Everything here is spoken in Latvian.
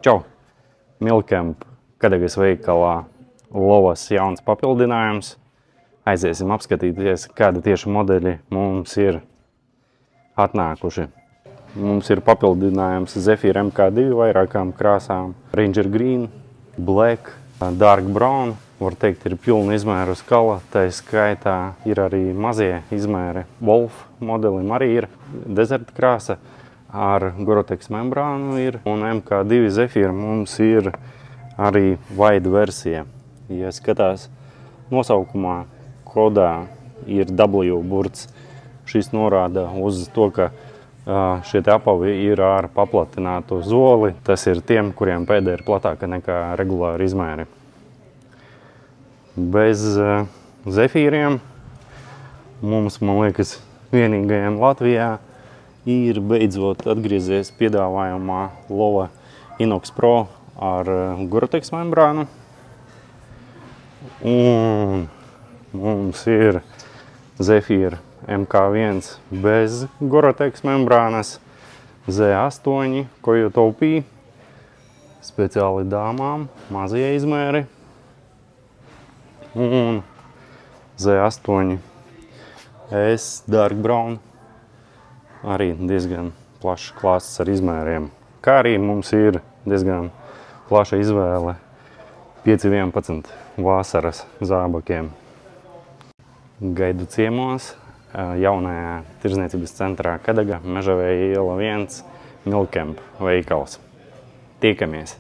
Čau! Milkamp Kadagas veikalā Lovas jauns papildinājums. Aiziesim apskatīties, kādi tieši modeļi mums ir atnākuši. Mums ir papildinājums Zephyr MK2 vairākām krāsām. Ranger Green, Black, Dark Brown. Var teikt, ir pilna izmēru skala. Tā skaitā ir arī mazie izmēri. Wolf modelim arī ir Desert krāsa. Ar Gore-Tex membrānu ir, un MK2 Zephyr mums ir arī wide versija. Ja skatās nosaukumā, kodā ir W burts. Šis norāda uz to, ka šie apavi ir ar paplatinātu zoli. Tas ir tiem, kuriem pēda ir platāka nekā regulāri izmēri. Bez Zephyriem mums, man liekas, vienīgajiem Latvijā ir beidzot atgriezies piedāvājumā Lova Inox Pro ar Gore-Tex membrānu. Un mums ir Zephyr MK1 bez Gore-Tex membrānas, Z8 Coyote, speciāli dāmām, mazie izmēri. Un Z8 S Dark Brown. Arī diezgan plašs klāsts ar izmēriem. Kā arī mums ir diezgan plaša izvēle 511 vasaras zābakiem. Gaidu ciemos jaunajā tirdzniecības centrā Kadaga, Mežavēja iela 1, Milkamp veikals. Tiekamies!